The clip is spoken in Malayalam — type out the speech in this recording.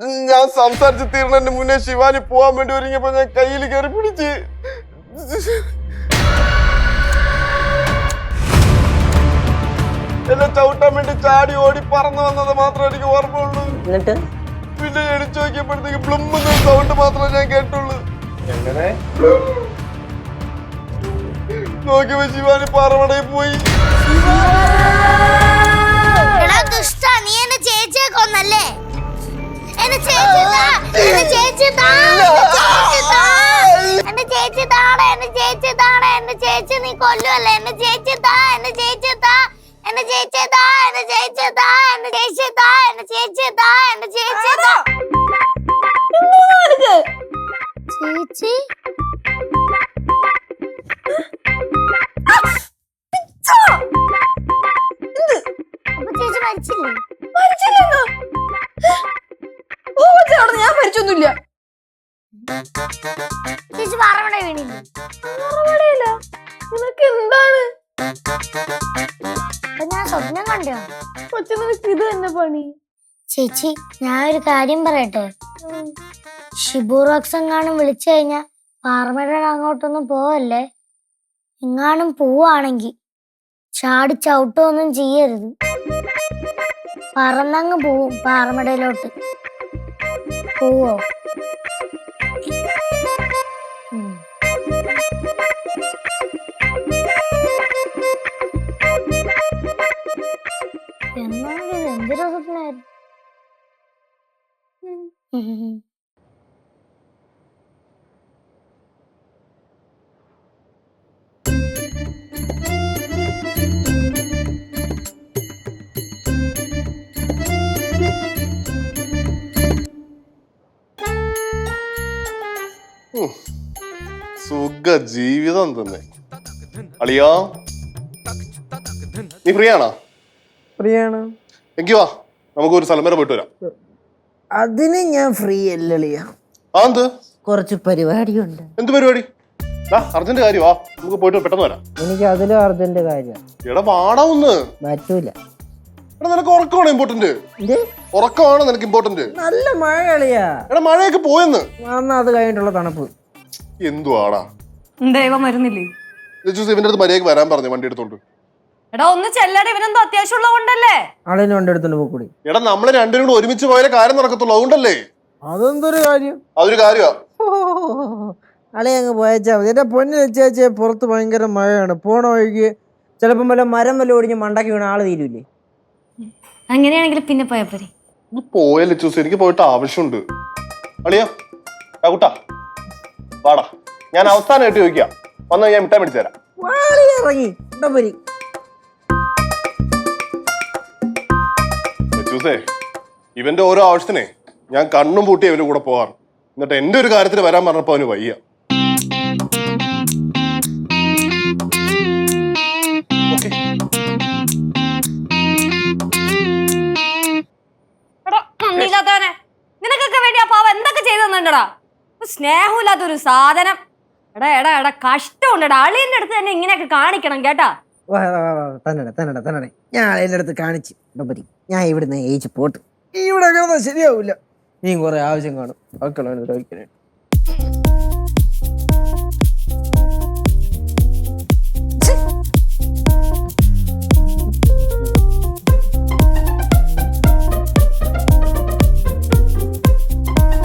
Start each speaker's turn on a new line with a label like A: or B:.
A: ഞാൻ സംസാരിച്ച് തീർന്നതിന് മുന്നേ ശിവാനി പോവാൻ വേണ്ടി ഒരുങ്ങിയപ്പോ ഞാൻ കയ്യിൽ കയറി പിടിച്ച് എന്നെ ചവിട്ടാൻ വേണ്ടി ചാടി ഓടി പറന്നു വന്നത് മാത്രമേ എനിക്ക് ഓർമ്മയുള്ളൂ.
B: എന്നിട്ട്
A: പിന്നെ എണിച്ചു നോക്കിയപ്പോഴത്തേക്ക് ബ്ലുംന്ന സൗണ്ട് മാത്രമേ ഞാൻ കേട്ടുള്ളൂ.
C: എങ്ങനെ
A: നോക്കിയപ്പോ ശിവാനി പാറമടയിൽ പോയി.
D: നീ എന്നെ ചേച്ചിയെ കൊന്നല്ലേ? എന്റെ ചേച്ചി എന്റെ ചേച്ചി എന്റെ ചേച്ചി നീ കൊല്ലുവല്ലേ? എന്റെ ചേച്ചി എന്റെ ചേച്ചി എന്റെ ചേച്ചി എന്റെ ചേച്ചി എന്റെ ചേച്ചി എന്റെ ചേച്ചി എന്റെ ചേച്ചി ചേച്ചി ചേച്ചി മരിച്ചില്ലേ?
E: ഞാൻ മരിച്ചൊന്നുമില്ല.
D: ചേച്ചി പാറമട വീണില്ലേ?
E: നിനക്ക് എന്താണ്?
D: ഞാൻ സ്വപ്നം കണ്ടോ?
E: കൊച്ചുനിക്ക് ഇത് തന്നെ പണി.
D: ചേച്ചി ഞാൻ ഒരു കാര്യം പറയട്ടെ. ഷിബു റോക്സ് എങ്ങാനും വിളിച്ചു കഴിഞ്ഞാ പാറമടയുടെ അങ്ങോട്ടൊന്നും പോവല്ലേ. എങ്ങാനും പോവാണെങ്കി ചാടി ചവിട്ടൊന്നും ചെയ്യരുത്. പറന്നങ്ങ് പോവും പാറമടയിലോട്ട്. പോവോ? എന്നാലും ഇത് എന്തൊരു സ്വപ്നായിരുന്നു.
A: സുഖ ജീവിതം തന്നെ. അളിയാ നീ ഫ്രീ ആണോ?
B: ഫ്രീയാണ്.
A: എനിക്ക് വാ, നമുക്ക് ഒരു സ്ഥലം വരെ പോയിട്ട് വരാം.
B: അതിന് ഞാൻ ഫ്രീ അല്ലളിയാ.
A: ആ എന്ത്?
B: കുറച്ച് പരിപാടിയുണ്ട്.
A: എന്ത് പരിപാടി? അർജന്റ് കാര്യമാ, നമുക്ക് പോയിട്ട് പെട്ടെന്ന് വരാം.
B: എനിക്ക് അതിലും അർജന്റ് കാര്യം.
A: എടാ വാടാ ഒന്ന്.
B: പറ്റൂല.
A: എടാ നിനക്ക് ഉറക്കമാണ് ഇമ്പോർട്ടന്റ്. ഉറക്കമാണ് നിനക്ക് ഇമ്പോർട്ടന്റ്.
B: നല്ല മഴ കളിയാ.
A: എടാ മഴയൊക്കെ പോയെന്ന്.
B: അത് കഴിഞ്ഞിട്ടുള്ള തണുപ്പ്
A: എന്തുവാടാ?
E: ദൈവം വരുന്നില്ലേ?
A: ഇവന്റെ അടുത്ത് മര്യാദക്ക് വരാൻ പറഞ്ഞു വണ്ടി എടുത്തോണ്ട്.
E: എടാ ഒന്ന് ചെല്ലട, ഇവനെന്തോ അത്യാവശ്യമുള്ളത് കൊണ്ടല്ലേ.
B: ആളിന് വണ്ടി എടുത്തോണ്ട് പോക്കൂടി.
A: എടാ നമ്മള് രണ്ടിനും കൂടെ ഒരുമിച്ച് പോയാലേ കാര്യം നടക്കത്തുള്ളൂ, അതുകൊണ്ടല്ലേ.
B: അതെന്തൊരു കാര്യം?
A: അതൊരു കാര്യമാ.
B: അളി അങ്ങ് പോയച്ചാ മതി. എന്റെ പൊന്നു വെച്ചേ, പുറത്ത് ഭയങ്കര മഴയാണ്. പോണ വഴിക്ക് ചിലപ്പം വല്ല മരം വല്ല ഒടിഞ്ഞ് മണ്ടക്കി വീണ ആള് തീരൂലേ.
E: അങ്ങനെയാണെങ്കിൽ പിന്നെ പോയാ പോരെ.
A: പോയല്ലേ ചൂസ്, എനിക്ക് പോയിട്ട് ആവശ്യമുണ്ട്. അളിയാ കൂട്ടാ വാടാ, ഞാൻ അവസാനമായിട്ട് ചോദിക്കാം, വന്ന് ഞാൻ മിഠായി മേടിച്ചു തരാം.
B: ഇറങ്ങി
A: ചൂസേ, ഇവന്റെ ഓരോ ആവശ്യത്തിനെ ഞാൻ കണ്ണും പൂട്ടി അവന്റെ കൂടെ പോവാറ്. എന്നിട്ട് എന്റെ ഒരു കാര്യത്തിന് വരാൻ പറഞ്ഞപ്പോ അവന് വയ്യ.
E: നിനക്കൊക്കെ വേണ്ടി ആ പാവ എന്തൊക്കെ ചെയ്തു തന്നിട്ടടാ. സ്നേഹമില്ലാത്തൊരു സാധനം. എടാ എടാ എടാ കഷ്ടമുണ്ടടാ. അളിയന്റെ അടുത്ത് തന്നെ ഇങ്ങനെയൊക്കെ കാണിക്കണം കേട്ടാ.
B: തന്നെ ഞാൻ അളിയന്റെ അടുത്ത് കാണിച്ചു. ഞാൻ ഇവിടുന്ന് ഏച്ച് പോട്ട്. ഇവിടെ ശരിയാവൂല. നീ കുറെ ആവശ്യം കാണും.